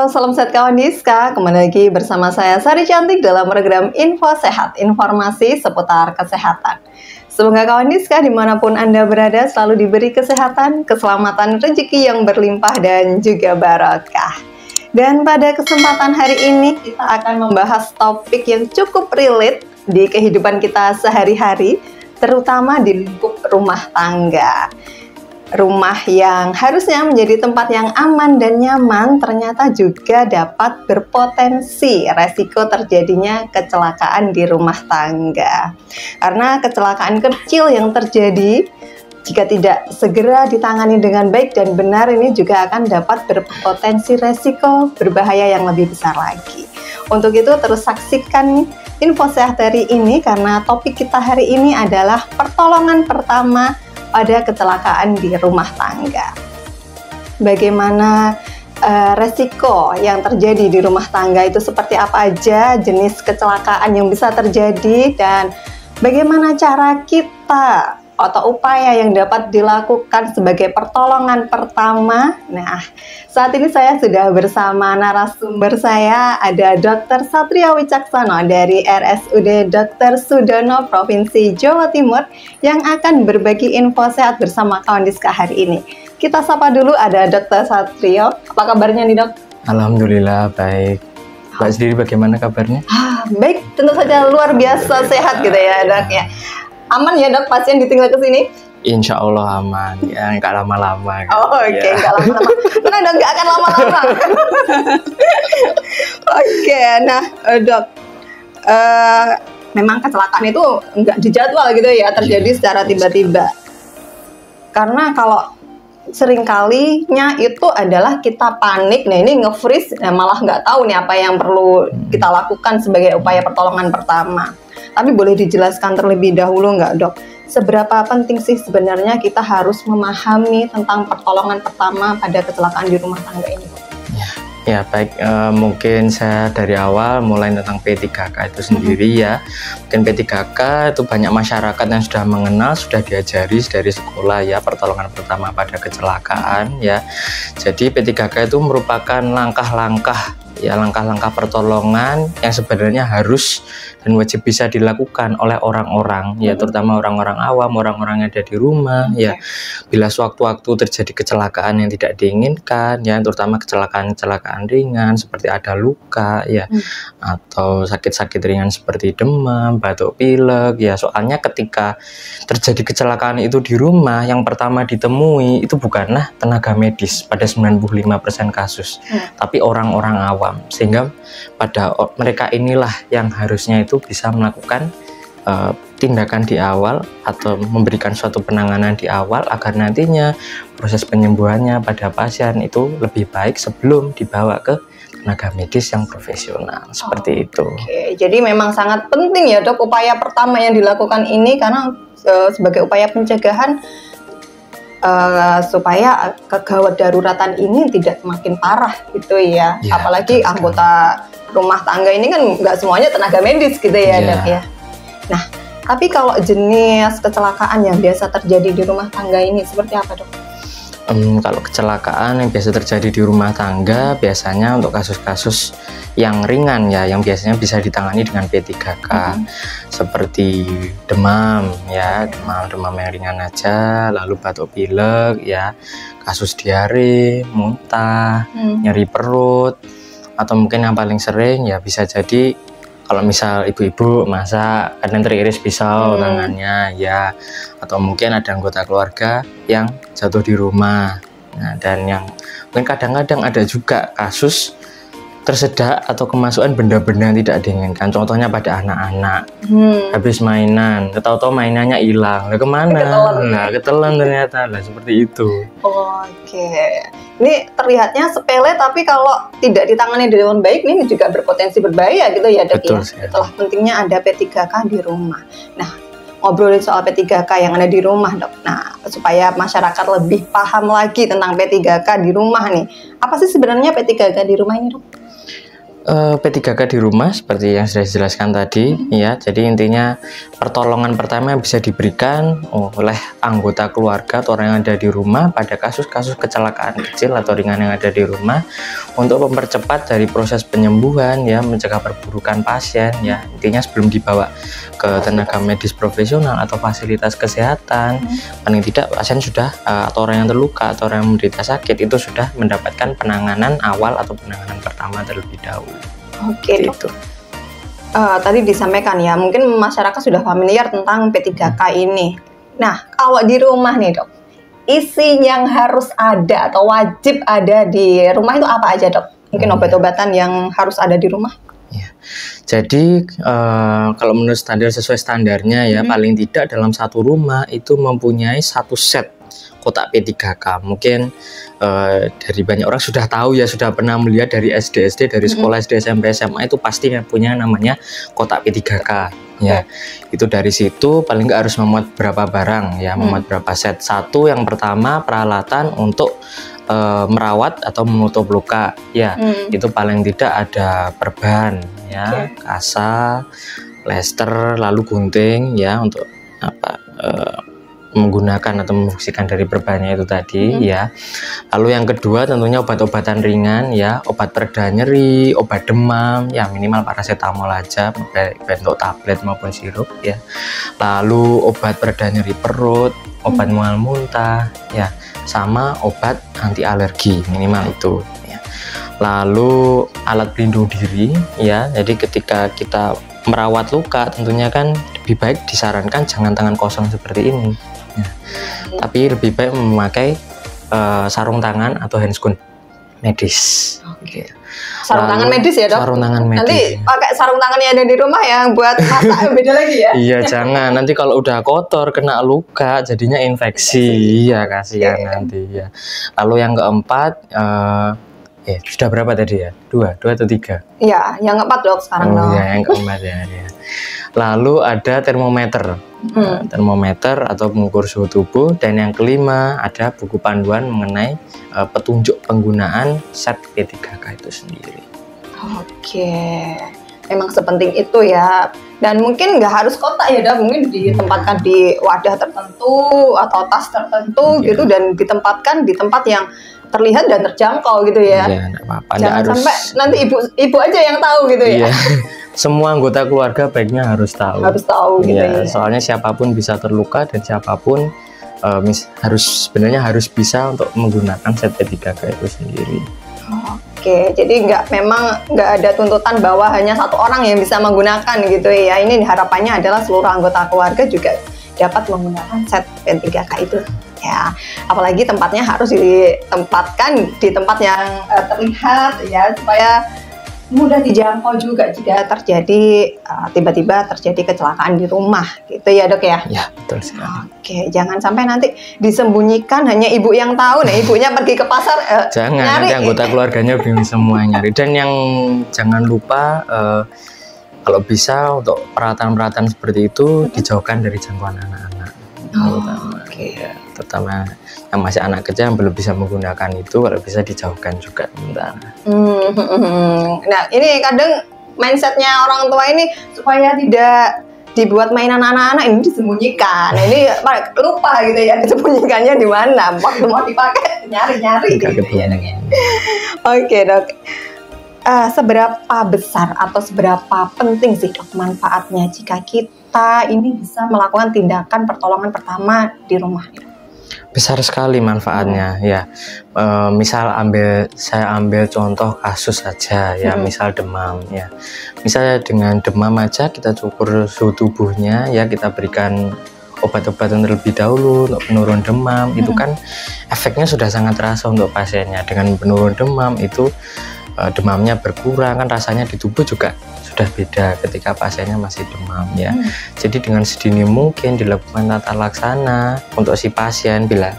Halo, salam sehat kawan Diska. Kembali lagi bersama saya Sari Cantik dalam program Info Sehat, informasi seputar kesehatan. Semoga kawan Diska dimanapun Anda berada selalu diberi kesehatan, keselamatan, rezeki yang berlimpah dan juga barokah. Dan pada kesempatan hari ini kita akan membahas topik yang cukup relate di kehidupan kita sehari-hari, terutama di lingkup rumah tangga. Rumah yang harusnya menjadi tempat yang aman dan nyaman ternyata juga dapat berpotensi resiko terjadinya kecelakaan di rumah tangga. Karena kecelakaan kecil yang terjadi jika tidak segera ditangani dengan baik dan benar ini juga akan dapat berpotensi resiko berbahaya yang lebih besar lagi. Untuk itu terus saksikan info sehat hari ini karena topik kita hari ini adalah pertolongan pertama pada kecelakaan di rumah tangga. Bagaimana resiko yang terjadi di rumah tangga itu seperti apa aja, jenis kecelakaan yang bisa terjadi, dan bagaimana cara kita atau upaya yang dapat dilakukan sebagai pertolongan pertama. Nah, saat ini saya sudah bersama narasumber saya, ada Dr. Satria Wicaksono dari RSUD Dr. Sudono Provinsi Jawa Timur yang akan berbagi info sehat bersama kawan Diska hari ini. Kita sapa dulu, ada Dr. Satrio. Apa kabarnya nih, Dok? Alhamdulillah baik. Mbak sendiri bagaimana kabarnya? Baik, tentu saja luar biasa sehat gitu ya, Dok ya. Aman ya, Dok, pasien ditinggal ke sini? Insya Allah aman, ya nggak lama-lama. Oh, oke, nggak lama-lama. Karena udah nggak akan lama-lama. Oke, nah, Dok, memang kecelakaan itu nggak dijadwal gitu ya, terjadi secara tiba-tiba. Karena kalau seringkalinya itu adalah kita panik, nah ini nge-freeze, nah malah nggak tahu nih apa yang perlu kita lakukan sebagai upaya pertolongan pertama. Tapi boleh dijelaskan terlebih dahulu nggak, Dok? Seberapa penting sih sebenarnya kita harus memahami tentang pertolongan pertama pada kecelakaan di rumah tangga ini, Dok? Ya baik, mungkin saya dari awal mulai tentang P3K itu sendiri ya. Mungkin P3K itu banyak masyarakat yang sudah mengenal, sudah diajari dari sekolah ya, pertolongan pertama pada kecelakaan ya. Jadi P3K itu merupakan langkah-langkah pertolongan yang sebenarnya harus dan wajib bisa dilakukan oleh orang-orang ya, terutama orang-orang awam, orang-orang yang ada di rumah ya. Bila sewaktu-waktu terjadi kecelakaan yang tidak diinginkan ya, terutama kecelakaan ringan seperti ada luka ya, atau sakit-sakit ringan seperti demam, batuk pilek ya. Soalnya ketika terjadi kecelakaan itu di rumah, yang pertama ditemui itu bukanlah tenaga medis pada 95% kasus, tapi orang-orang awam. Sehingga pada mereka inilah yang harusnya itu bisa melakukan tindakan di awal atau memberikan suatu penanganan di awal agar nantinya proses penyembuhannya pada pasien itu lebih baik sebelum dibawa ke tenaga medis yang profesional seperti itu. Oke, jadi memang sangat penting ya, Dok, upaya pertama yang dilakukan ini karena sebagai upaya pencegahan supaya kegawat daruratan ini tidak makin parah gitu ya. Apalagi anggota rumah tangga ini kan nggak semuanya tenaga medis gitu ya, Dok ya. Nah, tapi kalau jenis kecelakaan yang biasa terjadi di rumah tangga ini seperti apa, Dok? Kalau kecelakaan yang biasa terjadi di rumah tangga biasanya untuk kasus-kasus yang ringan ya, yang biasanya bisa ditangani dengan P3K, seperti demam ya, demam yang ringan aja, lalu batuk pilek ya, kasus diare, muntah, nyeri perut, atau mungkin yang paling sering ya bisa jadi kalau misal ibu-ibu masak kadang teriris pisau tangannya ya, atau mungkin ada anggota keluarga yang jatuh di rumah. Nah, dan yang mungkin kadang-kadang ada juga kasus tersedak atau kemasukan benda-benda yang tidak diinginkan. Contohnya pada anak-anak habis mainan, tahu-tahu mainannya hilang, lah kemana? Ketelan ternyata, lah seperti itu. Oke, ini terlihatnya sepele tapi kalau tidak ditangani dengan baik ini juga berpotensi berbahaya gitu ya, Dok. Betul, ya. Itulah pentingnya ada P3K di rumah. Nah, ngobrolin soal P3K yang ada di rumah, Dok. Nah, supaya masyarakat lebih paham lagi tentang P3K di rumah nih. Apa sih sebenarnya P3K di rumah ini, Dok? P3K di rumah seperti yang sudah dijelaskan tadi ya. Jadi intinya pertolongan pertama yang bisa diberikan oleh anggota keluarga atau orang yang ada di rumah pada kasus-kasus kecelakaan kecil atau ringan yang ada di rumah untuk mempercepat dari proses penyembuhan ya, mencegah perburukan pasien ya. Intinya sebelum dibawa ke tenaga medis profesional atau fasilitas kesehatan, paling tidak pasien sudah atau orang yang terluka atau orang yang menderita sakit itu sudah mendapatkan penanganan awal atau penanganan pertama terlebih dahulu. Oke, Dok. Tadi disampaikan ya, mungkin masyarakat sudah familiar tentang P3K ini. Nah, kalau di rumah nih, Dok, isi yang harus ada atau wajib ada di rumah itu apa aja, Dok? Mungkin obat-obatan yang harus ada di rumah? Ya. Jadi kalau menurut standar, sesuai standarnya ya, paling tidak dalam satu rumah itu mempunyai satu set kotak P3K. Mungkin dari banyak orang sudah tahu ya, sudah pernah melihat dari SD, dari sekolah SD, SMP, SMA itu pasti punya namanya kotak P3K ya. Itu dari situ paling nggak harus memuat berapa barang ya, memuat berapa set. Satu, yang pertama peralatan untuk merawat atau menutup luka ya. Itu paling tidak ada perban ya, kasa, plester, lalu gunting ya, untuk menggunakan atau memfungsikan dari perbannya itu tadi ya. Lalu yang kedua tentunya obat-obatan ringan ya, obat pereda nyeri, obat demam ya, minimal paracetamol aja, bentuk tablet maupun sirup ya. Lalu obat pereda nyeri perut, obat mual muntah ya, sama obat anti alergi minimal itu ya. Lalu alat pelindung diri ya, jadi ketika kita merawat luka tentunya kan lebih baik disarankan jangan tangan kosong seperti ini ya. Tapi lebih baik memakai sarung tangan atau handscoon medis. Sarung tangan medis ya, Dok? Sarung tangan medis. Nanti pakai sarung tangan yang ada di rumah yang buat masak beda lagi ya? Iya, jangan. Nanti kalau udah kotor, kena luka, jadinya infeksi. Iya, kasihan nanti ya. Lalu yang keempat, sudah berapa tadi ya? Dua atau tiga? Iya, yang keempat, Dok, sekarang. Iya, yang keempat ya. Lalu ada termometer. Termometer atau pengukur suhu tubuh. Dan yang kelima ada buku panduan mengenai petunjuk penggunaan set P3K itu sendiri. Oke, memang sepenting itu ya. Dan mungkin nggak harus kotak ya, Dok, mungkin ditempatkan di wadah tertentu atau tas tertentu gitu, dan ditempatkan di tempat yang terlihat dan terjangkau gitu ya. Iya, enggak apa-apa. Jangan sampai nanti ibu aja yang tahu gitu ya. Iya. Semua anggota keluarga baiknya harus tahu. Harus tahu gitu ya. Soalnya siapapun bisa terluka dan siapapun sebenarnya harus bisa untuk menggunakan set P3K itu sendiri. Oke, jadi memang nggak ada tuntutan bahwa hanya satu orang yang bisa menggunakan gitu ya. Ini harapannya adalah seluruh anggota keluarga juga dapat menggunakan set P3K itu. Ya, apalagi tempatnya harus ditempatkan di tempat yang terlihat ya, supaya mudah dijangkau juga jika terjadi tiba-tiba terjadi kecelakaan di rumah gitu ya, Dok ya. Ya, betul sekali. Oke, jangan sampai nanti disembunyikan, hanya ibu yang tahu. Nah, ibunya pergi ke pasar jangan, nyari. nanti anggota keluarganya bingung semua nyari. Dan yang jangan lupa kalau bisa untuk peralatan-peralatan seperti itu dijauhkan dari jangkauan anak-anak. Terutama yang masih anak kecil yang belum bisa menggunakan itu, kalau bisa dijauhkan juga sementara. Nah, ini kadang mindsetnya orang tua ini supaya tidak dibuat mainan anak-anak ini disembunyikan. Nah, ini lupa gitu ya, disembunyikannya di mana, waktu mau dipakai nyari-nyari gitu ya, Dok. Oke, Dok. Seberapa besar atau seberapa penting sih, Dok, manfaatnya jika kita ini bisa melakukan tindakan pertolongan pertama di rumah? Besar sekali manfaatnya ya. Misal saya ambil contoh kasus saja ya, misal demam ya. Misalnya dengan demam aja kita cukur suhu tubuhnya ya, kita berikan obat-obatan terlebih dahulu untuk penurun demam. Itu kan efeknya sudah sangat terasa untuk pasiennya. Dengan penurun demam itu demamnya berkurang, kan rasanya di tubuh juga sudah beda ketika pasiennya masih demam ya. Jadi dengan sedini mungkin dilakukan tata laksana untuk si pasien, bila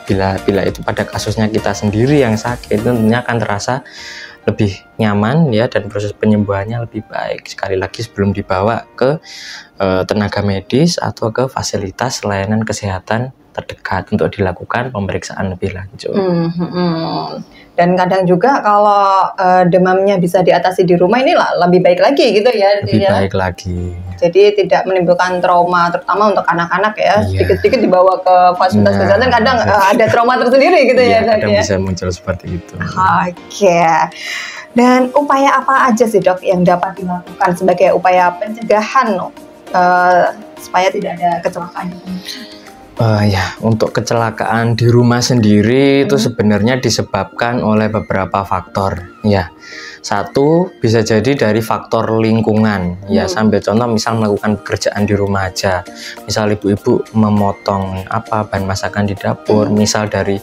itu pada kasusnya kita sendiri yang sakit, tentunya akan terasa lebih nyaman ya, dan proses penyembuhannya lebih baik. Sekali lagi sebelum dibawa ke tenaga medis atau ke fasilitas layanan kesehatan terdekat untuk dilakukan pemeriksaan lebih lanjut. Dan kadang juga kalau demamnya bisa diatasi di rumah ini lebih baik lagi gitu ya. Lebih baik lagi. Jadi tidak menimbulkan trauma, terutama untuk anak-anak ya. Sedikit-sedikit dibawa ke fasilitas kesehatan, kadang ada trauma tersendiri gitu ya. Kadang bisa muncul seperti itu. Oke. Dan upaya apa aja sih dok yang dapat dilakukan sebagai upaya pencegahan supaya tidak ada kecelakaan? Ya, untuk kecelakaan di rumah sendiri itu sebenarnya disebabkan oleh beberapa faktor. Ya, satu bisa jadi dari faktor lingkungan. Ya, sambil contoh misal melakukan pekerjaan di rumah aja. Misal ibu-ibu memotong bahan masakan di dapur. Misal dari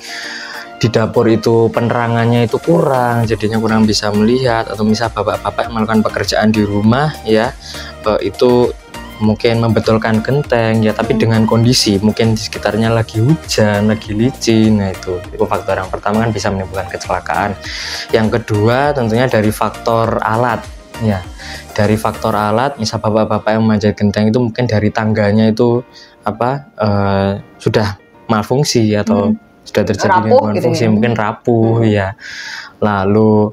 di dapur itu penerangannya itu kurang, jadinya kurang bisa melihat. Atau misal bapak-bapak yang melakukan pekerjaan di rumah, ya itu mungkin membetulkan genteng ya, tapi dengan kondisi mungkin di sekitarnya lagi hujan, lagi licin. Nah itu faktor yang pertama kan bisa menimbulkan kecelakaan. Yang kedua tentunya dari faktor alat ya, dari faktor alat. Misal bapak-bapak yang memanjat genteng itu mungkin dari tangganya itu sudah malfungsi atau sudah terjadi gangguan fungsi, mungkin rapuh ya. Lalu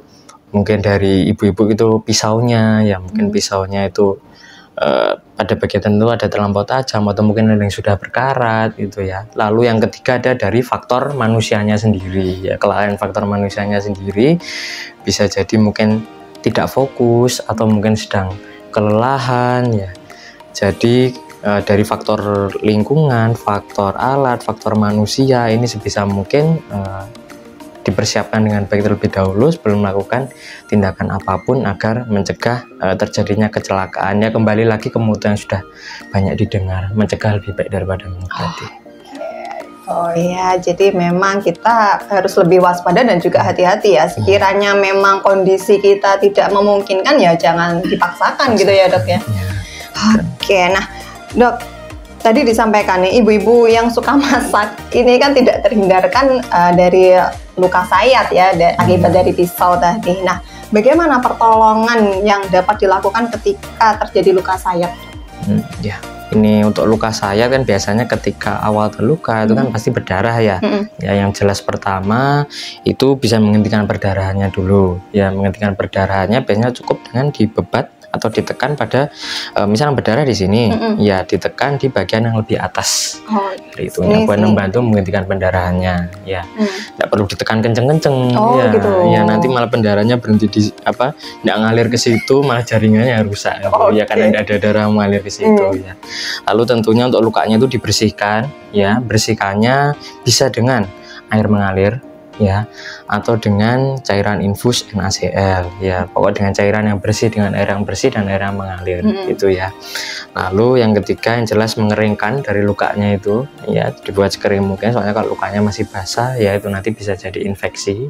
mungkin dari ibu-ibu itu pisaunya ya, mungkin pisaunya itu pada bagian tertentu ada terlampau tajam atau mungkin ada yang sudah berkarat gitu ya. Lalu yang ketiga ada dari faktor manusianya sendiri ya, kelalaian faktor manusianya sendiri bisa jadi mungkin tidak fokus atau mungkin sedang kelelahan ya. Jadi dari faktor lingkungan, faktor alat, faktor manusia ini sebisa mungkin dipersiapkan dengan baik terlebih dahulu sebelum melakukan tindakan apapun agar mencegah terjadinya kecelakaan. Ya, kembali lagi ke mutu yang sudah banyak didengar, mencegah lebih baik daripada mengobati. Oh ya, jadi memang kita harus lebih waspada dan juga hati-hati ya. Sekiranya memang kondisi kita tidak memungkinkan ya jangan dipaksakan gitu ya dok ya. Oke, nah dok, tadi disampaikan nih ibu-ibu yang suka masak ini kan tidak terhindarkan dari luka sayat ya akibat dari pisau tadi. Nah, bagaimana pertolongan yang dapat dilakukan ketika terjadi luka sayat? Ya, ini untuk luka sayat kan biasanya ketika awal terluka itu kan pasti berdarah ya. Ya, yang jelas pertama itu bisa menghentikan perdarahannya dulu. Ya, menghentikan perdarahannya biasanya cukup dengan dibebat atau ditekan pada misalnya berdarah di sini, ya ditekan di bagian yang lebih atas. Itu buat membantu menghentikan pendarahannya. Ya, tidak perlu ditekan kenceng-kenceng. Ya, gitu. Ya nanti malah pendarahannya berhenti di tidak ngalir ke situ, malah jaringannya rusak. Ya karena tidak ada darah mengalir ke situ. Ya. Lalu tentunya untuk lukanya itu dibersihkan. Ya, bersihkannya bisa dengan air mengalir. Ya, atau dengan cairan infus NaCl ya, pokoknya dengan cairan yang bersih, dengan air yang bersih dan air yang mengalir gitu ya. Lalu yang ketiga yang jelas mengeringkan dari lukanya itu ya, dibuat sekering mungkin soalnya kalau lukanya masih basah ya itu nanti bisa jadi infeksi.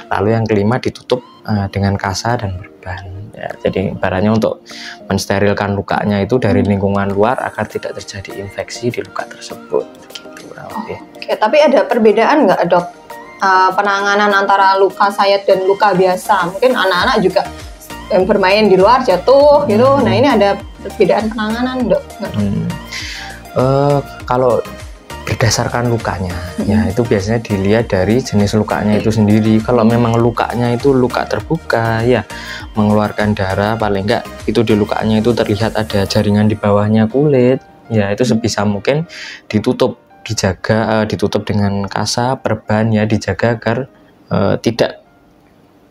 Lalu yang kelima ditutup dengan kasa dan perban ya, jadi ibaratnya untuk mensterilkan lukanya itu dari lingkungan luar agar tidak terjadi infeksi di luka tersebut gitu. Oke, tapi ada perbedaan nggak dok? Penanganan antara luka sayat dan luka biasa, mungkin anak-anak juga yang bermain di luar jatuh gitu. Nah ini ada perbedaan penanganan dok? Kalau berdasarkan lukanya ya itu biasanya dilihat dari jenis lukanya itu sendiri. Kalau memang lukanya itu luka terbuka ya, mengeluarkan darah, paling enggak itu di lukanya itu terlihat ada jaringan di bawahnya kulit ya, itu sebisa mungkin ditutup, dijaga, ditutup dengan kasa, perban ya, dijaga agar tidak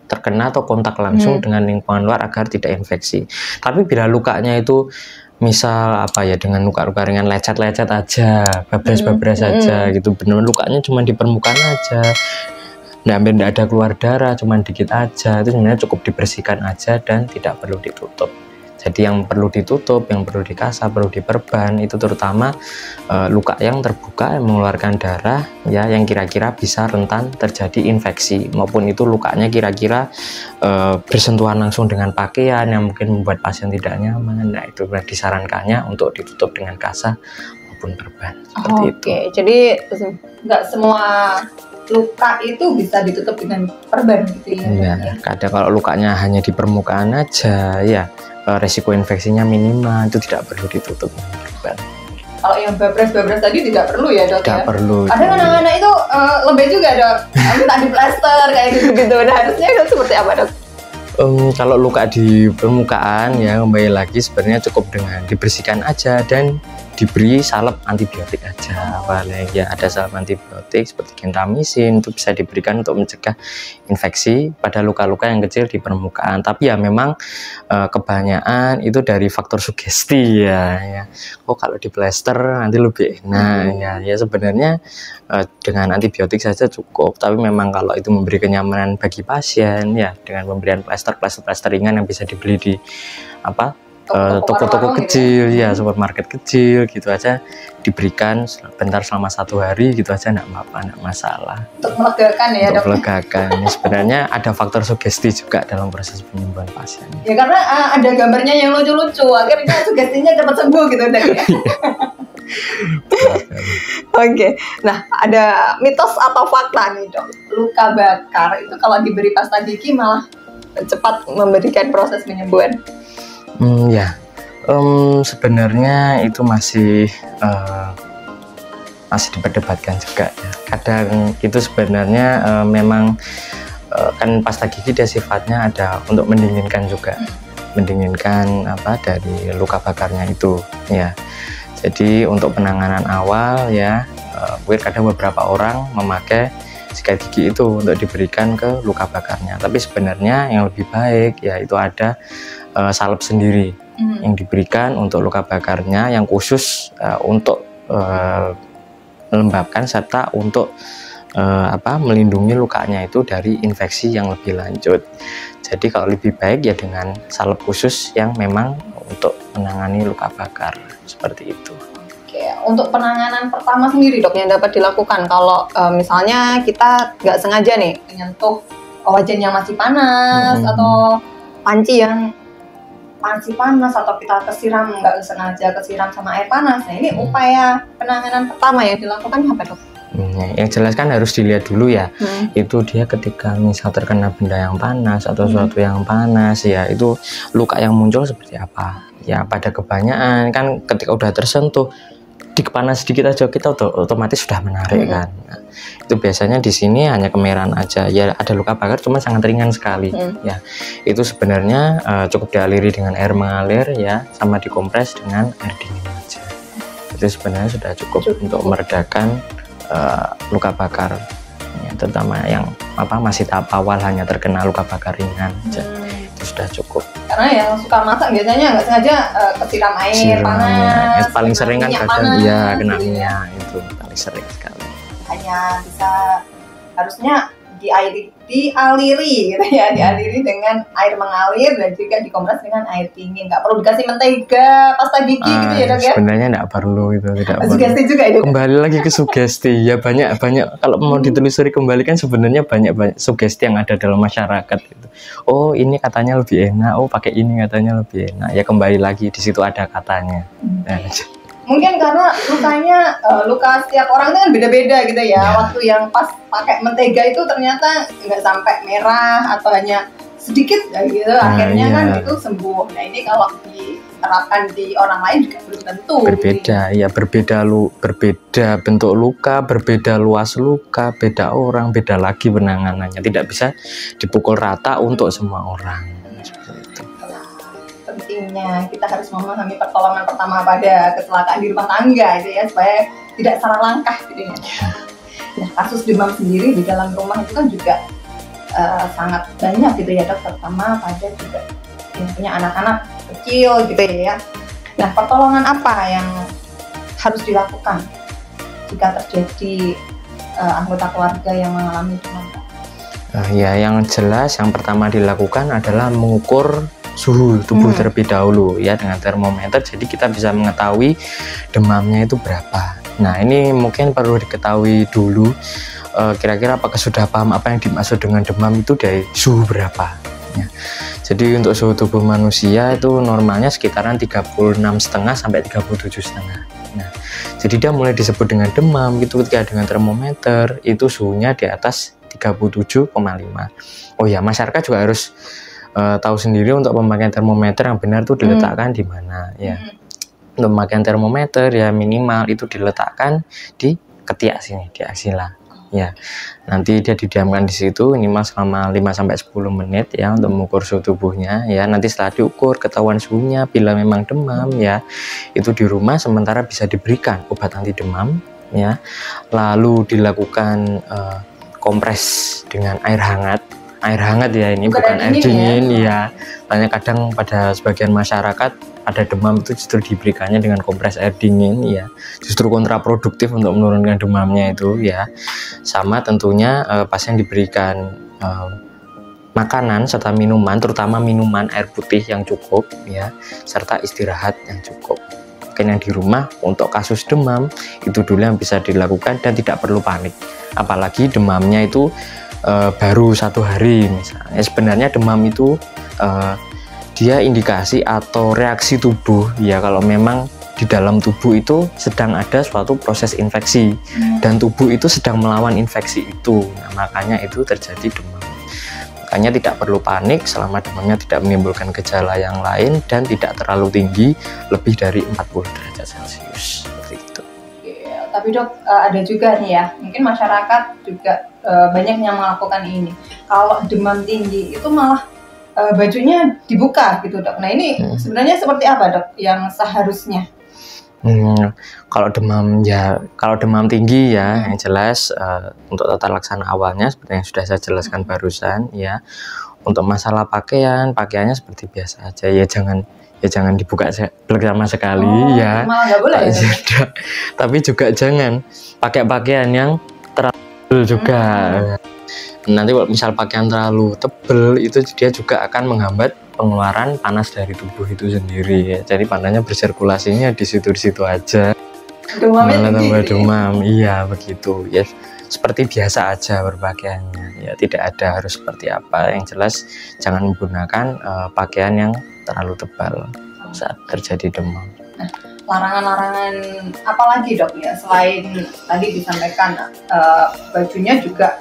terkena atau kontak langsung dengan lingkungan luar agar tidak infeksi. Tapi bila lukanya itu misal dengan luka-luka ringan, lecet-lecet aja, babras-babras aja gitu, benar-benar lukanya cuma di permukaan aja, hampir tidak ada keluar darah, cuma dikit aja, itu sebenarnya cukup dibersihkan aja dan tidak perlu ditutup. Jadi yang perlu ditutup, yang perlu dikasa, perlu diperban itu terutama luka yang terbuka yang mengeluarkan darah ya, yang kira-kira bisa rentan terjadi infeksi, maupun itu lukanya kira-kira bersentuhan langsung dengan pakaian yang mungkin membuat pasien tidak nyaman. Nah itu disarankannya untuk ditutup dengan kasa maupun perban seperti itu. Jadi nggak semua luka itu bisa ditutup dengan perban gitu ya? Ya, kadang kalau lukanya hanya di permukaan aja ya, resiko infeksinya minimal, itu tidak perlu ditutup dengan perban. Kalau yang babras tadi tidak perlu ya dok? Tidak ya? perlu. Kadang anak-anak itu lebih juga dok, minta di plester kayak gitu. Nah harusnya itu seperti apa dok? Kalau luka di permukaan ya kembali lagi sebenarnya cukup dengan dibersihkan aja dan diberi salep antibiotik aja. Paling ya ada salep antibiotik seperti gentamicin itu bisa diberikan untuk mencegah infeksi pada luka-luka yang kecil di permukaan. Tapi ya memang kebanyakan itu dari faktor sugesti ya. Oh kalau di plester nanti lebih enak ya sebenarnya dengan antibiotik saja cukup. Tapi memang kalau itu memberi kenyamanan bagi pasien ya dengan pemberian plester ringan yang bisa dibeli di toko-toko kecil ya, supermarket kecil gitu aja diberikan sebentar selama 1 hari gitu aja enggak apa-apa, enggak masalah. Untuk melegakan ya untuk dok? Melegakan. Sebenarnya ada faktor sugesti juga dalam proses penyembuhan pasien. Ya karena ada gambarnya yang lucu-lucu, akhirnya sugestinya cepat sembuh gitu dok ya. Oke, nah ada mitos atau fakta nih dok, luka bakar itu kalau diberi pasta gigi malah cepat memberikan proses penyembuhan? Sebenarnya itu masih diperdebatkan juga ya. Kadang itu sebenarnya memang kan pasta gigi dia sifatnya ada untuk mendinginkan juga, mendinginkan dari luka bakarnya itu ya. Jadi untuk penanganan awal ya, mungkin kadang beberapa orang memakai sikat gigi itu untuk diberikan ke luka bakarnya. Tapi sebenarnya yang lebih baik ya itu ada salep sendiri yang diberikan untuk luka bakarnya yang khusus untuk melembabkan serta untuk melindungi lukanya itu dari infeksi yang lebih lanjut. Jadi kalau lebih baik ya dengan salep khusus yang memang untuk menangani luka bakar seperti itu. Oke, untuk penanganan pertama sendiri dok yang dapat dilakukan kalau misalnya kita nggak sengaja nih menyentuh wajan yang masih panas atau panci yang masih panas atau kita nggak sengaja kesiram sama air panas. Nah ini upaya penanganan pertama yang dilakukan apa dok? Yang jelas kan harus dilihat dulu ya, itu dia ketika misal terkena benda yang panas atau sesuatu yang panas ya, itu luka yang muncul seperti apa ya. Pada kebanyakan kan ketika udah tersentuh panas sedikit aja kita otomatis sudah menarik kan. Nah, itu biasanya di sini hanya kemerahan aja ya, ada luka bakar cuma sangat ringan sekali ya. Itu sebenarnya cukup dialiri dengan air mengalir ya, sama dikompres dengan air dingin aja. Itu sebenarnya sudah cukup untuk meredakan luka bakar ya, terutama yang masih tahap awal hanya terkena luka bakar ringan aja. Itu sudah cukup. Karena yang suka masak biasanya nggak sengaja kesiram air panas. Paling sering kan kadang ya kena minyak, itu paling sering sekali. Hanya bisa harusnya dialiri gitu ya, dialiri dengan air mengalir dan juga dikompres dengan air dingin. Nggak perlu dikasih mentega, pasta gigi gitu ya dok ya? Sebenarnya nggak perlu itu, tidak perlu. Sugesti juga itu. Kembali lagi ke sugesti ya, banyak kalau mau ditelusuri kembali kan sebenarnya banyak sugesti yang ada dalam masyarakat gitu. Oh ini katanya lebih enak, oh pakai ini katanya lebih enak ya, kembali lagi di situ ada katanya. Mungkin karena luka setiap orang itu kan beda-beda gitu ya. Waktu yang pas pakai mentega itu ternyata nggak sampai merah atau hanya sedikit gitu. Akhirnya kan itu sembuh. Nah ini kalau diterapkan di orang lain juga belum tentu. Berbeda ya, berbeda bentuk luka, berbeda luas luka, beda orang, beda lagi penanganannya. Tidak bisa dipukul rata untuk semua orang. Pentingnya kita harus memahami pertolongan pertama pada kecelakaan di rumah tangga gitu ya, supaya tidak salah langkah gitu ya. Nah kasus demam sendiri di dalam rumah itu kan juga sangat banyak gitu ya dok, terutama pada juga yang punya anak-anak kecil gitu ya. Nah pertolongan apa yang harus dilakukan jika terjadi anggota keluarga yang mengalami demam? Ya yang jelas yang pertama dilakukan adalah mengukur suhu tubuh terlebih dahulu ya dengan termometer, jadi kita bisa mengetahui demamnya itu berapa. Nah ini mungkin perlu diketahui dulu kira-kira apakah sudah paham apa yang dimaksud dengan demam itu dari suhu berapa ya. Jadi untuk suhu tubuh manusia itu normalnya sekitaran 36,5 sampai 37,5. Nah jadi dia mulai disebut dengan demam gitu ketika dengan termometer itu suhunya di atas 37,5. Oh ya, masyarakat juga harus tahu sendiri untuk pemakaian termometer yang benar tuh diletakkan di mana ya. Untuk pemakaian termometer ya minimal itu diletakkan di ketiak sini, di aksila. Ya, nanti dia didiamkan di situ minimal selama 5-10 menit ya untuk mengukur suhu tubuhnya ya. Nanti setelah diukur ketahuan suhunya, bila memang demam ya, itu di rumah sementara bisa diberikan obat anti demam ya. Lalu dilakukan kompres dengan air hangat. Air hangat ya, ini bukan air dingin ya. Makanya kadang pada sebagian masyarakat ada demam itu justru diberikannya dengan kompres air dingin ya, justru kontraproduktif untuk menurunkan demamnya itu ya. Sama tentunya pasien diberikan makanan serta minuman, terutama minuman air putih yang cukup ya, serta istirahat yang cukup. Mungkin yang di rumah untuk kasus demam itu dulu yang bisa dilakukan dan tidak perlu panik, apalagi demamnya itu baru 1 hari misalnya. Sebenarnya demam itu dia indikasi atau reaksi tubuh ya, kalau memang di dalam tubuh itu sedang ada suatu proses infeksi dan tubuh itu sedang melawan infeksi itu. Nah, makanya itu terjadi demam. Makanya tidak perlu panik selama demamnya tidak menimbulkan gejala yang lain dan tidak terlalu tinggi lebih dari 40 derajat Celcius seperti itu. Tapi dok, ada juga nih ya, mungkin masyarakat juga banyak yang melakukan ini. Kalau demam tinggi itu malah bajunya dibuka gitu dok. Nah ini sebenarnya seperti apa dok yang seharusnya? Kalau demam tinggi ya, yang jelas untuk tata laksana awalnya seperti yang sudah saya jelaskan barusan ya. Untuk masalah pakaiannya seperti biasa aja ya, jangan dibuka bersama sekali ya. Malah nggak boleh ya? Tapi juga jangan pakai pakaian yang terlalu juga. Nanti kalau misal pakaian terlalu tebal itu dia juga akan menghambat pengeluaran panas dari tubuh itu sendiri ya. Jadi panasnya bersirkulasinya di situ aja. Malah tambah demam. Iya begitu ya. Seperti biasa aja berpakaiannya ya, tidak ada harus seperti apa. Yang jelas jangan menggunakan pakaian yang terlalu tebal saat terjadi demam. Nah, larangan-larangan apa lagi dok ya, selain tadi disampaikan bajunya juga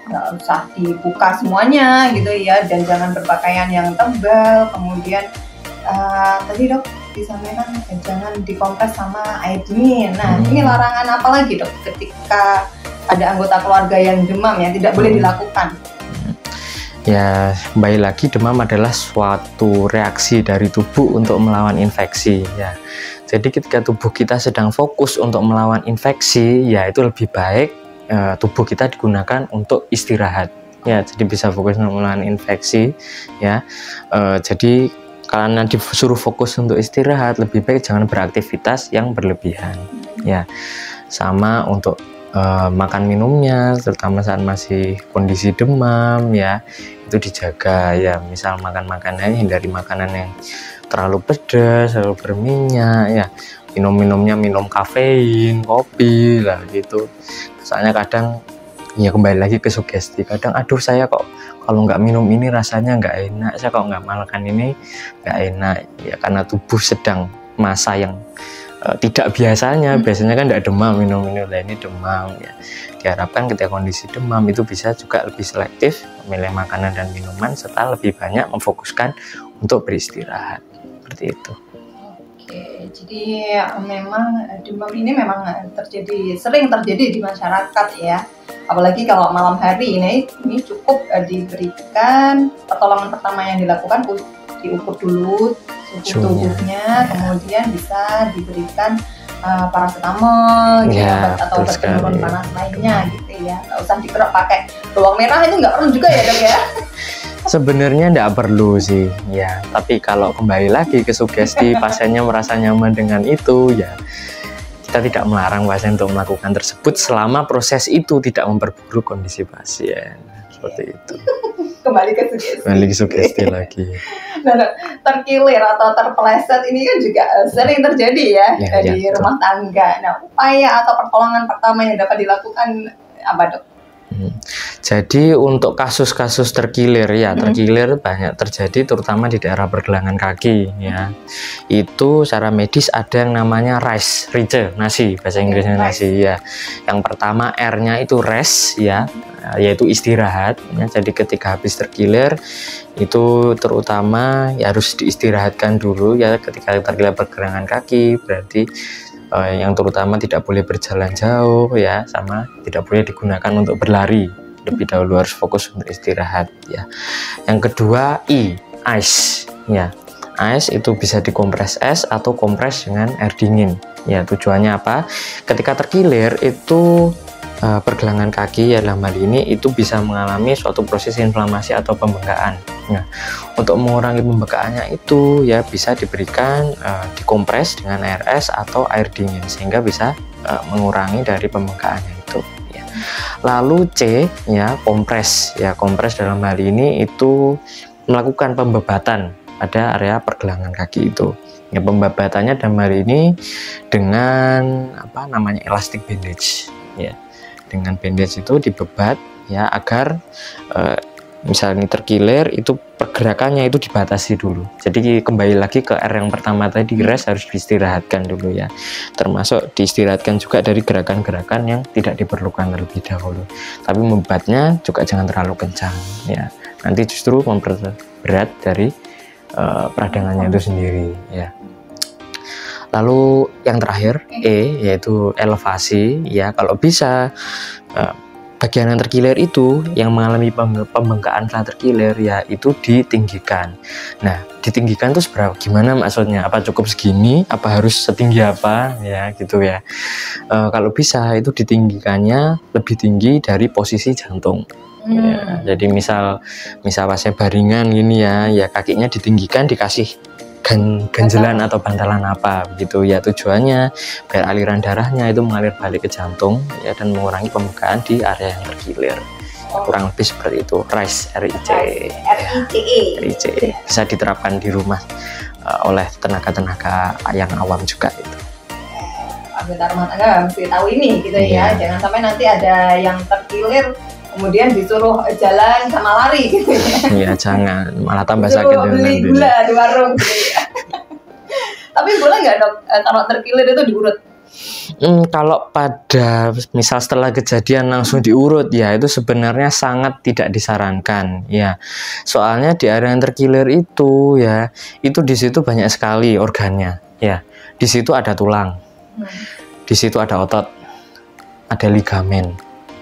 nggak usah dibuka semuanya gitu ya, dan jangan berpakaian yang tebal. Kemudian tadi dok disampaikan jangan dikompres sama air dingin. Nah ini larangan apa lagi dok ketika ada anggota keluarga yang demam yang tidak boleh dilakukan? Ya, kembali lagi demam adalah suatu reaksi dari tubuh untuk melawan infeksi ya. Jadi ketika tubuh kita sedang fokus untuk melawan infeksi ya, itu lebih baik tubuh kita digunakan untuk istirahat ya. Jadi bisa fokus untuk melawan infeksi ya. Jadi karena disuruh fokus untuk istirahat, lebih baik jangan beraktivitas yang berlebihan ya. Sama untuk makan minumnya, terutama saat masih kondisi demam ya, itu dijaga ya. Misal makan makanannya hindari makanan yang terlalu pedas, terlalu berminyak ya. Minum-minumnya minum kafein, kopi lah gitu. Soalnya kadang ya kembali lagi ke sugesti, kadang aduh saya kok kalau nggak minum ini rasanya nggak enak, saya kok nggak makan ini nggak enak ya, karena tubuh sedang masa yang tidak biasanya kan tidak demam, minum lah ini demam ya. Diharapkan ketika kondisi demam itu bisa juga lebih selektif memilih makanan dan minuman serta lebih banyak memfokuskan untuk beristirahat seperti itu. Oke, jadi memang demam ini memang sering terjadi di masyarakat ya. Apalagi kalau malam hari ini cukup diberikan pertolongan pertama yang dilakukan, diukur dulu suhu tubuhnya, kemudian bisa diberikan paracetamol gitu, atau obat penurun panas lainnya gitu ya. Nggak usah dikerok pakai bawang merah, itu nggak perlu juga ya dok ya? Sebenarnya nggak perlu sih ya, tapi kalau kembali lagi ke sugesti pasiennya merasa nyaman dengan itu ya, kita tidak melarang pasien untuk melakukan tersebut selama proses itu tidak memperburuk kondisi pasien seperti itu. Kembali ke sugesti lagi. Nah, terkilir atau terpeleset ini kan juga sering terjadi ya di rumah tangga. Nah, upaya atau pertolongan pertama yang dapat dilakukan apa dok? Jadi untuk kasus-kasus terkilir ya, terkilir banyak terjadi terutama di daerah pergelangan kaki ya. itu secara medis ada yang namanya rice, nasi, bahasa Inggrisnya nasi ya. Yang pertama R-nya itu rest ya, yaitu istirahat ya. Jadi ketika habis terkilir itu terutama ya harus diistirahatkan dulu ya. Ketika terkilir pergelangan kaki berarti yang terutama tidak boleh berjalan jauh ya, sama tidak boleh digunakan untuk berlari. Lebih dahulu harus fokus untuk istirahat ya. Yang kedua ice ya. Ice itu bisa dikompres es atau kompres dengan air dingin ya. Tujuannya apa? Ketika terkilir itu pergelangan kaki ya dalam hal ini itu bisa mengalami suatu proses inflamasi atau pembengkakan. Nah, untuk mengurangi pembengkakannya itu ya bisa diberikan dikompres dengan air es atau air dingin sehingga bisa mengurangi dari pembengkakannya itu ya. Lalu C ya, kompres ya. Kompres dalam hal ini itu melakukan pembebatan pada area pergelangan kaki itu ya. Pembebatannya dalam hal ini dengan apa namanya elastic bandage ya. Dengan bandage itu dibebat ya agar misalnya terkilir itu pergerakannya itu dibatasi dulu. Jadi kembali lagi ke R yang pertama tadi, rest, harus diistirahatkan dulu ya. Termasuk diistirahatkan juga dari gerakan-gerakan yang tidak diperlukan terlebih dahulu. Tapi membebatnya juga jangan terlalu kencang ya. Nanti justru memperberat dari peradangannya itu sendiri ya. Lalu yang terakhir E yaitu elevasi ya. Kalau bisa bagian yang terkilir itu yang mengalami pembengkakan setelah terkilir ya itu ditinggikan. Nah, ditinggikan itu seberapa? Gimana maksudnya? Apa cukup segini? Apa harus setinggi apa? Ya gitu ya. Kalau bisa itu ditinggikannya lebih tinggi dari posisi jantung. Ya, jadi misal pasien baringan gini ya kakinya ditinggikan, dikasih ganjelan atau bantalan apa begitu ya, tujuannya biar aliran darahnya itu mengalir balik ke jantung ya dan mengurangi pembengkakan di area yang terkilir. Kurang lebih seperti itu. RICE, RICE bisa diterapkan di rumah oleh tenaga-tenaga yang awam juga itu. Anggota rumah tangga mesti tahu ini gitu ya. Jangan sampai nanti ada yang terkilir kemudian disuruh jalan sama lari gitu ya. Iya, jangan, malah tambah sakit beli gula di warung gitu ya. Tapi boleh nggak dok kalau terkilir itu diurut? Kalau pada misal setelah kejadian langsung diurut ya itu sebenarnya sangat tidak disarankan ya. Soalnya di area yang terkilir itu ya, itu di situ banyak sekali organnya ya. Di situ ada tulang, di situ ada otot, ada ligamen,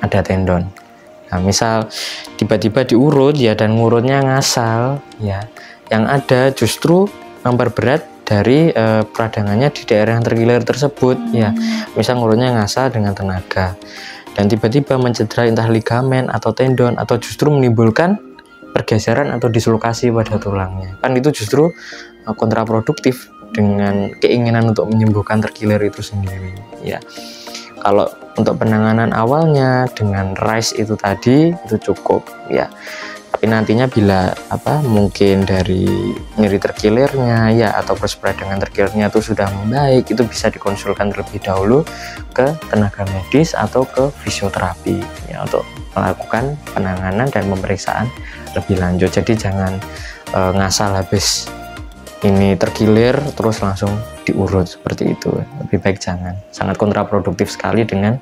ada tendon. Nah, misal tiba-tiba diurut ya dan ngurutnya ngasal ya, yang ada justru memperberat dari peradangannya di daerah yang terkilir tersebut ya. Misal ngurutnya ngasal dengan tenaga dan tiba-tiba mencederai entah ligamen atau tendon atau justru menimbulkan pergeseran atau dislokasi pada tulangnya. Kan itu justru kontraproduktif dengan keinginan untuk menyembuhkan terkilir itu sendiri ya. Kalau untuk penanganan awalnya dengan RICE itu tadi itu cukup ya. Tapi nantinya bila mungkin dari nyeri terkilirnya ya atau proses peradangan terkilirnya itu sudah membaik, itu bisa dikonsulkan terlebih dahulu ke tenaga medis atau ke fisioterapi ya untuk melakukan penanganan dan pemeriksaan lebih lanjut. Jadi jangan ngasal habis ini terkilir terus langsung diurut seperti itu. Lebih baik jangan. Sangat kontraproduktif sekali dengan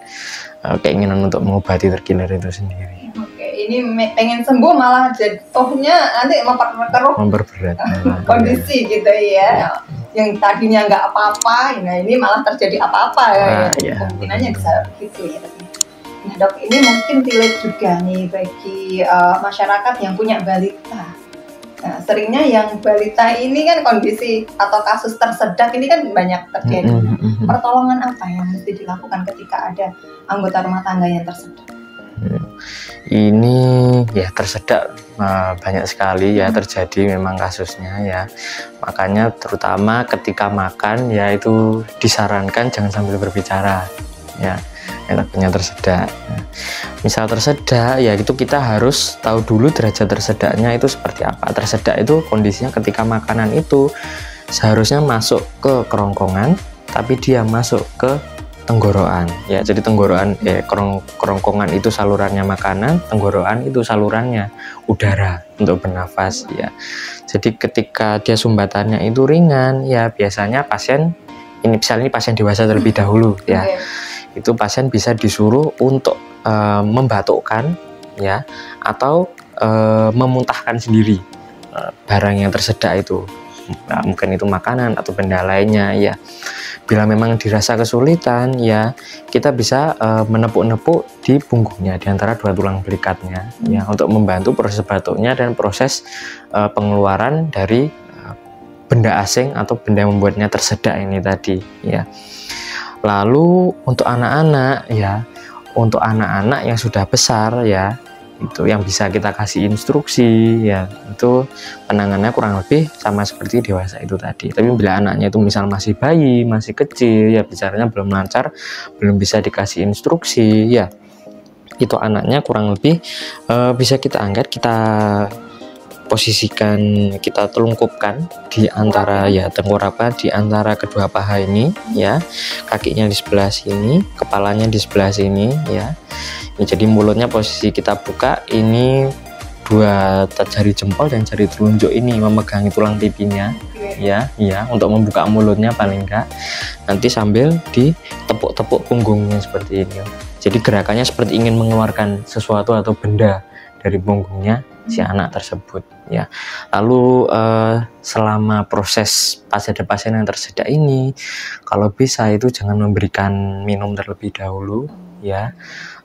keinginan untuk mengobati terkilir itu sendiri. Oke, ini pengen sembuh malah jatuhnya nanti memperberat kondisi gitu ya. Yang tadinya nggak apa-apa, nah ini malah terjadi apa-apa ya. Kemungkinannya bisa begitu ya. Nah dok, ini mungkin relate juga nih bagi masyarakat yang punya balita. Nah, seringnya yang balita ini kan kondisi atau kasus tersedak ini kan banyak terjadi. Pertolongan apa yang mesti dilakukan ketika ada anggota rumah tangga yang tersedak? Ini ya tersedak banyak sekali ya terjadi memang kasusnya ya. Makanya terutama ketika makan ya itu disarankan jangan sambil berbicara ya. Yang takutnya tersedak. Nah, misal tersedak ya itu kita harus tahu dulu derajat tersedaknya itu seperti apa. Tersedak itu kondisinya ketika makanan itu seharusnya masuk ke kerongkongan tapi dia masuk ke tenggorokan ya. Jadi tenggorokan kerongkongan itu salurannya makanan, tenggorokan itu salurannya udara untuk bernafas ya. Jadi ketika dia sumbatannya itu ringan ya, biasanya pasien ini, misalnya pasien dewasa terlebih dahulu ya, itu pasien bisa disuruh untuk membatukkan ya, atau memuntahkan sendiri barang yang tersedak itu. Nah, mungkin itu makanan atau benda lainnya ya. Bila memang dirasa kesulitan ya, kita bisa menepuk-nepuk di punggungnya, di antara dua tulang belikatnya ya, untuk membantu proses batuknya dan proses pengeluaran dari benda asing atau benda yang membuatnya tersedak ini tadi ya. Lalu untuk anak-anak ya, untuk anak-anak yang sudah besar ya, itu yang bisa kita kasih instruksi ya, itu penanganannya kurang lebih sama seperti dewasa itu tadi. Tapi bila anaknya itu misal masih bayi, masih kecil ya, bicaranya belum lancar, belum bisa dikasih instruksi ya, itu anaknya kurang lebih bisa kita angkat, kita posisikan, kita telungkupkan di antara ya, tengkoraknya di antara kedua paha ini ya, kakinya di sebelah sini, kepalanya di sebelah sini ya. Jadi mulutnya posisi kita buka, ini dua jari jempol dan jari telunjuk ini memegangi tulang pipinya ya, untuk membuka mulutnya paling enggak. Nanti sambil ditepuk-tepuk punggungnya seperti ini. Jadi gerakannya seperti ingin mengeluarkan sesuatu atau benda dari punggungnya si anak tersebut ya. Lalu selama proses ada pasien yang tersedak ini, kalau bisa itu jangan memberikan minum terlebih dahulu ya.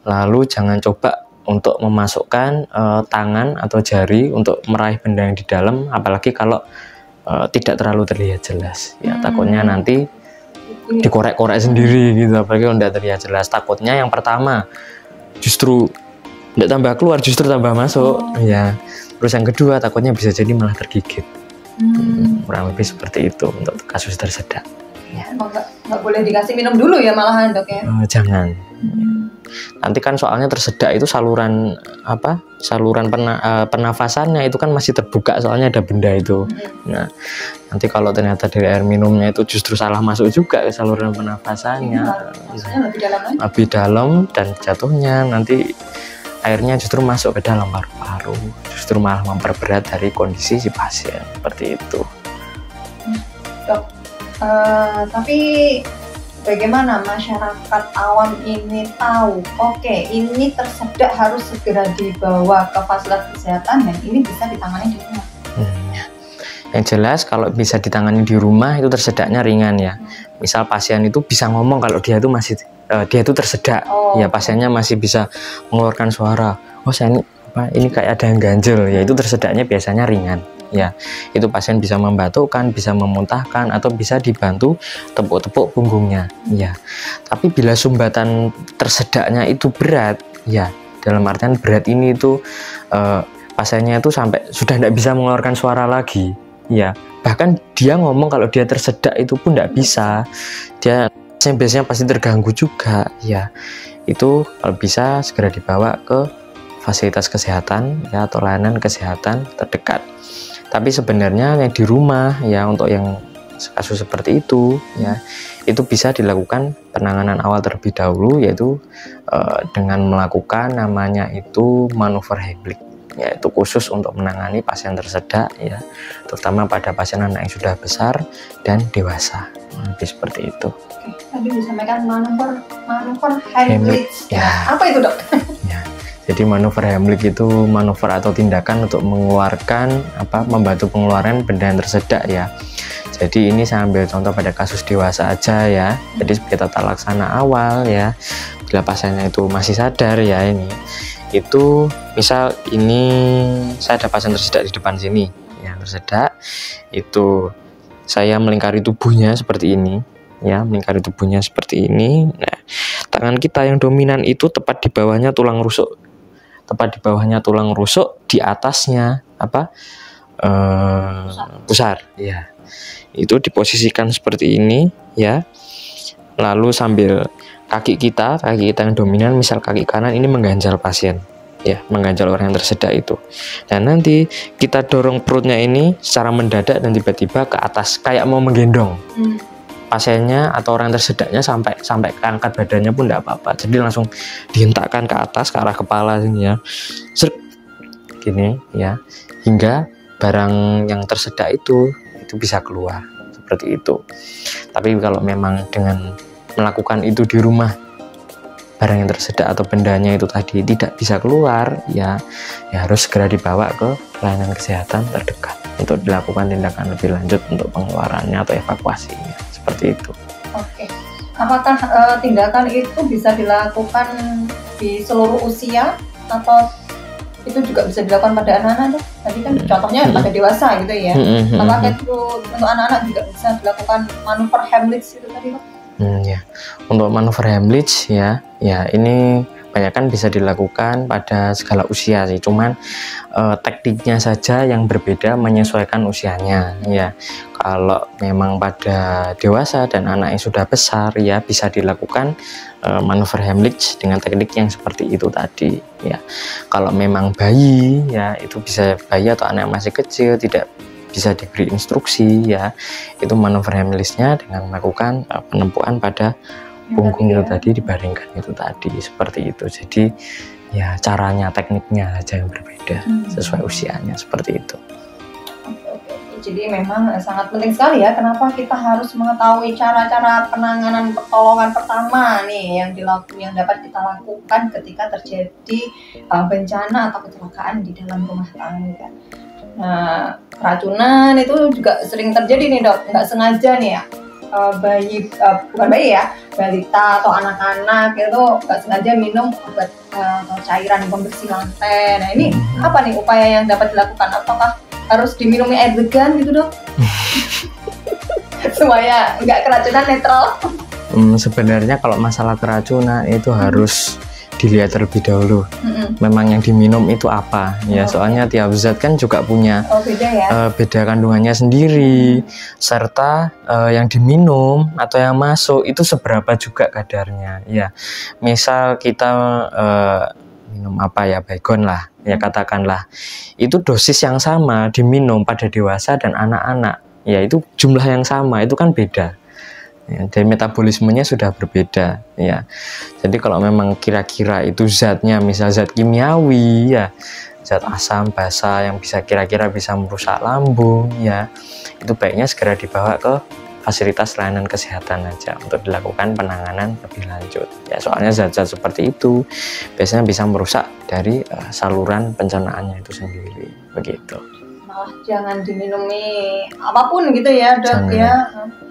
Lalu jangan coba untuk memasukkan tangan atau jari untuk meraih benda yang di dalam, apalagi kalau tidak terlalu terlihat jelas ya. Takutnya nanti dikorek-korek sendiri gitu, apalagi kalau tidak terlihat jelas. Takutnya yang pertama justru tidak tambah keluar, justru tambah masuk ya. Terus yang kedua takutnya bisa jadi malah tergigit. Kurang lebih seperti itu untuk kasus tersedak ya. Nggak boleh dikasih minum dulu ya malahan, Dok ya? Jangan. Nanti kan soalnya tersedak itu saluran pernafasannya itu kan masih terbuka, soalnya ada benda itu. Nah, nanti kalau ternyata dari air minumnya itu justru salah masuk juga ke saluran pernafasannya, lebih dalam dan jatuhnya nanti airnya justru masuk ke dalam paru-paru, justru malah memperberat dari kondisi si pasien seperti itu. Dok, tapi bagaimana masyarakat awam ini tahu, oke, ini tersedak harus segera dibawa ke fasilitas kesehatan dan ini bisa ditangani di rumah? Yang jelas kalau bisa ditangani di rumah itu tersedaknya ringan ya. Misal pasien itu bisa ngomong kalau dia itu tersedak, ya pasiennya masih bisa mengeluarkan suara, oh saya ini kayak ada yang ganjel ya, itu tersedaknya biasanya ringan. Ya, itu pasien bisa membatukkan, bisa memuntahkan, atau bisa dibantu tepuk-tepuk punggungnya. Ya, tapi bila sumbatan tersedaknya itu berat, ya, dalam artian berat ini itu pasiennya itu sampai sudah tidak bisa mengeluarkan suara lagi. Ya, bahkan dia ngomong kalau dia tersedak itu pun tidak bisa. Dia biasanya pasti terganggu juga. Ya, itu kalau bisa segera dibawa ke fasilitas kesehatan ya, atau layanan kesehatan terdekat. Tapi sebenarnya yang di rumah ya, untuk yang kasus seperti itu ya, itu bisa dilakukan penanganan awal terlebih dahulu, yaitu dengan melakukan namanya itu manuver Heimlich, yaitu khusus untuk menangani pasien tersedak ya, terutama pada pasien anak yang sudah besar dan dewasa. Lebih seperti itu. Tadi disampaikan manuver Heimlich ya. Apa itu, Dok? Ya. Jadi manuver Heimlich itu manuver atau tindakan untuk mengeluarkan membantu pengeluaran benda yang tersedak ya. Jadi ini saya ambil contoh pada kasus dewasa aja ya. Jadi sebagai tata laksana awal ya, bila pasiennya itu masih sadar ya, ini itu misal ini saya ada pasien tersedak di depan sini ya, tersedak itu saya melingkari tubuhnya seperti ini ya, melingkari tubuhnya seperti ini. Nah, tangan kita yang dominan itu tepat di bawahnya tulang rusuk. Tepat di bawahnya tulang rusuk, di atasnya pusar ya. Itu diposisikan seperti ini ya. Lalu sambil kaki kita yang dominan, misal kaki kanan ini mengganjal pasien ya, mengganjal orang yang tersedak itu. Dan nanti kita dorong perutnya ini secara mendadak dan tiba-tiba ke atas kayak mau menggendong pasiennya atau orang tersedaknya sampai angkat badannya pun tidak apa-apa. Jadi langsung dihentakkan ke atas ke arah kepala sini ya, gini ya, hingga barang yang tersedak itu bisa keluar seperti itu. Tapi kalau memang dengan melakukan itu di rumah, barang yang tersedak atau bendanya itu tadi tidak bisa keluar, ya harus segera dibawa ke pelayanan kesehatan terdekat untuk dilakukan tindakan lebih lanjut untuk pengeluarannya atau evakuasinya, seperti itu. Oke, apakah tindakan itu bisa dilakukan di seluruh usia atau itu juga bisa dilakukan pada anak-anak? Tadi kan contohnya pada dewasa gitu ya. Apakah itu untuk anak-anak juga bisa dilakukan manuver Heimlich itu tadi, Pak? Ya, untuk manuver Heimlich ya ini banyak kan bisa dilakukan pada segala usia sih, cuman tekniknya saja yang berbeda menyesuaikan usianya ya. Kalau memang pada dewasa dan anak yang sudah besar ya bisa dilakukan manuver Heimlich dengan teknik yang seperti itu tadi ya. Kalau memang bayi ya, itu bisa bayi atau anak yang masih kecil tidak bisa diberi instruksi ya, itu manuver Heimlichnya dengan melakukan penempuan pada punggung itu tadi, dibaringkan itu tadi, seperti itu. Jadi ya caranya, tekniknya saja yang berbeda sesuai usianya, seperti itu. Jadi memang sangat penting sekali ya, kenapa kita harus mengetahui cara-cara penanganan pertolongan pertama nih yang dapat kita lakukan ketika terjadi bencana atau kecelakaan di dalam rumah tangga. Nah, keracunan itu juga sering terjadi nih, Dok, nggak sengaja nih ya. Bukan bayi ya, balita atau anak-anak itu nggak sengaja minum obat atau cairan pembersih lantai. Nah, ini apa nih upaya yang dapat dilakukan? Apakah harus diminumi air degan gitu, Dok? Supaya nggak keracunan, netral. Sebenarnya kalau masalah keracunan itu harus dilihat terlebih dahulu. Memang yang diminum itu apa ya, soalnya tiap zat kan juga punya beda ya? Beda kandungannya sendiri, serta yang diminum atau yang masuk itu seberapa juga kadarnya ya. Misal kita minum apa ya, baygon lah ya katakanlah, itu dosis yang sama diminum pada dewasa dan anak-anak ya, itu jumlah yang sama, itu kan beda ya, dan metabolismenya sudah berbeda ya. Jadi kalau memang kira-kira itu zatnya misal zat kimiawi ya, zat asam basa yang kira-kira bisa merusak lambung ya, itu baiknya segera dibawa ke fasilitas layanan kesehatan aja untuk dilakukan penanganan lebih lanjut ya. Soalnya zat-zat seperti itu biasanya bisa merusak dari saluran pencernaannya itu sendiri, begitu. Jangan diminumi apapun gitu ya, Dok. Jangan. Ya.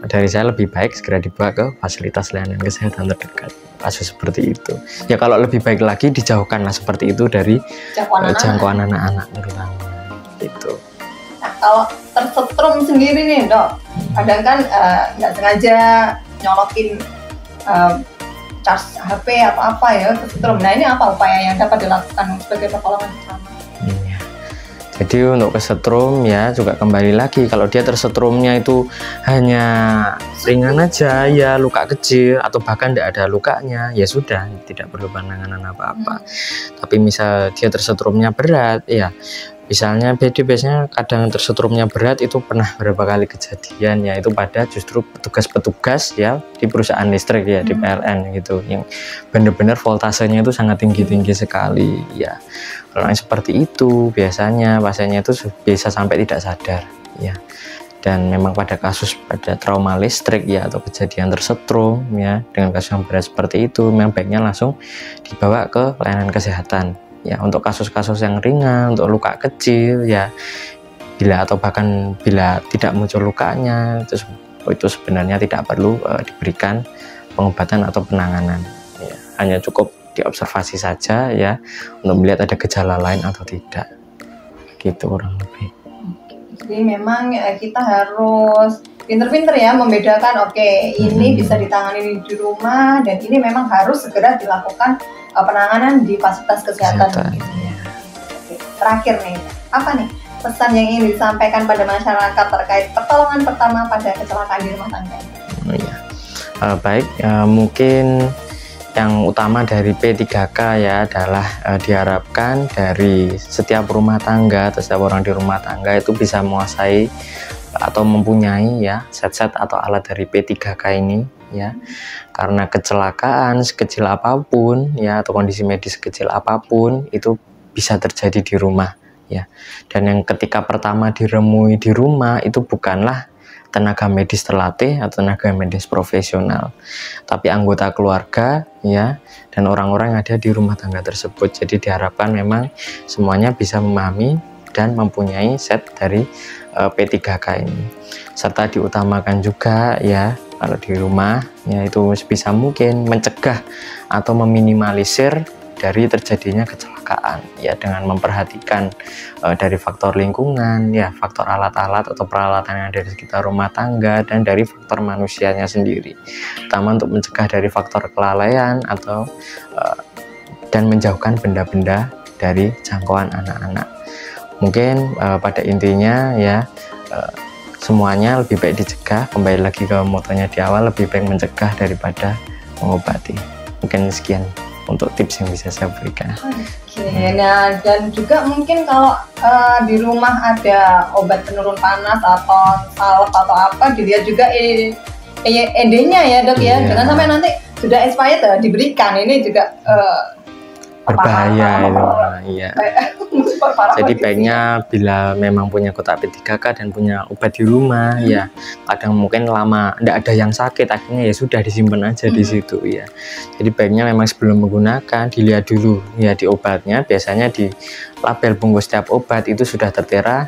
Dari saya lebih baik segera dibawa ke fasilitas layanan kesehatan terdekat kasus seperti itu. Ya kalau lebih baik lagi dijauhkanlah seperti itu dari jangkauan anak-anak terutama gitu. Nah, kalau tersetrum sendiri nih, Dok, kadang kan nggak sengaja nyolokin charge HP atau apa ya, tersetrum. Nah, ini apa upaya yang dapat dilakukan sebagai pertolongan pertama? Jadi untuk kesetrum ya juga kembali lagi, kalau dia tersetrumnya itu hanya ringan aja ya, luka kecil atau bahkan tidak ada lukanya, ya sudah tidak perlu penanganan apa-apa. Tapi misal dia tersetrumnya berat ya, misalnya biasanya kadang tersetrumnya berat itu pernah beberapa kali kejadian ya, itu pada justru petugas-petugas ya di perusahaan listrik ya, di PLN gitu, yang benar-benar voltasenya itu sangat tinggi-tinggi sekali ya. Kalau yang seperti itu biasanya pasiennya itu bisa sampai tidak sadar ya. Dan memang pada trauma listrik ya atau kejadian tersetrum ya dengan kasus yang berat seperti itu, memang baiknya langsung dibawa ke pelayanan kesehatan ya. Untuk kasus-kasus yang ringan, untuk luka kecil ya, bila tidak muncul lukanya, itu sebenarnya tidak perlu diberikan pengobatan atau penanganan ya. Hanya cukup diobservasi saja ya, untuk melihat ada gejala lain atau tidak, gitu kurang lebih. Jadi memang kita harus pinter-pinter ya membedakan, ini bisa ditangani di rumah dan ini memang harus segera dilakukan penanganan di fasilitas kesehatan. Ya. Terakhir nih, apa nih pesan yang ingin disampaikan pada masyarakat terkait pertolongan pertama pada kecelakaan di rumah tangga? Baik, mungkin yang utama dari P3K ya adalah diharapkan dari setiap rumah tangga atau setiap orang di rumah tangga itu bisa menguasai atau mempunyai ya set-set atau alat dari P3K ini ya, karena kecelakaan sekecil apapun ya atau kondisi medis sekecil apapun itu bisa terjadi di rumah ya. Dan yang ketika pertama diremui di rumah itu bukanlah tenaga medis terlatih atau tenaga medis profesional, tapi anggota keluarga ya dan orang-orang yang ada di rumah tangga tersebut. Jadi diharapkan memang semuanya bisa memahami dan mempunyai set dari P3K ini, serta diutamakan juga ya kalau di rumah ya itu sebisa mungkin mencegah atau meminimalisir dari terjadinya kecelakaan ya dengan memperhatikan dari faktor lingkungan ya, faktor alat-alat atau peralatan yang ada di sekitar rumah tangga, dan dari faktor manusianya sendiri, terutama untuk mencegah dari faktor kelalaian atau dan menjauhkan benda-benda dari jangkauan anak-anak. Mungkin pada intinya ya semuanya lebih baik dicegah, kembali lagi ke motonya di awal, lebih baik mencegah daripada mengobati. Mungkin sekian untuk tips yang bisa saya berikan. Oke, nah dan juga mungkin kalau di rumah ada obat penurun panas atau salep atau apa, dilihat juga ED-nya ya dok ya, jangan sampai nanti sudah expired diberikan, ini juga berbahaya itu. Iya. Jadi baiknya bila memang punya kotak P3K dan punya obat di rumah ya, kadang mungkin lama tidak ada yang sakit, akhirnya ya sudah disimpan aja di situ ya. Jadi baiknya memang sebelum menggunakan dilihat dulu ya di obatnya, biasanya di label bungkus setiap obat itu sudah tertera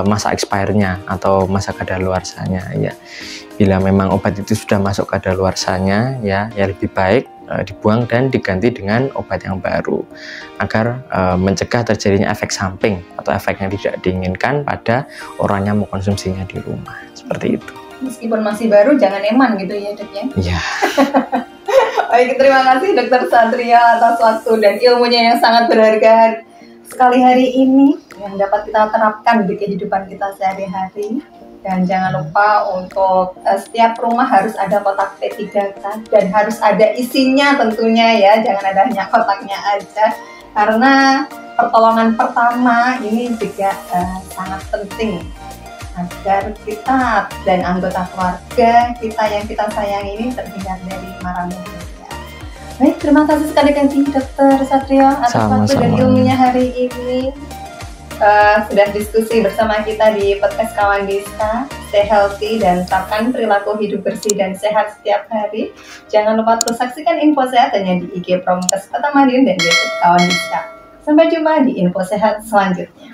masa expirednya atau masa kadaluarsanya ya. Bila memang obat itu sudah masuk kadaluarsanya ya lebih baik dibuang dan diganti dengan obat yang baru, agar mencegah terjadinya efek samping atau efek yang tidak diinginkan pada orang yang mengkonsumsinya di rumah, seperti itu. Meskipun masih baru jangan eman gitu ya dok ya. Iya. Baik, terima kasih Dokter Satrio atas waktu dan ilmunya yang sangat berharga sekali hari ini yang dapat kita terapkan di kehidupan kita sehari-hari. Dan jangan lupa untuk setiap rumah harus ada kotak P3K dan harus ada isinya tentunya ya, jangan ada hanya kotaknya aja, karena pertolongan pertama ini juga sangat penting agar kita dan anggota keluarga kita yang kita sayang ini terhindar dari mara bahaya. Baik, terima kasih sekali lagi Dokter Satrio atas waktu dan ilmunya hari ini. Sudah diskusi bersama kita di podcast Kawan Desa. Stay healthy dan terapkan perilaku hidup bersih dan sehat setiap hari. Jangan lupa terus saksikan info sehat hanya di IG Promkes Kota Madiun dan YouTube Kawan Desa. Sampai jumpa di info sehat selanjutnya.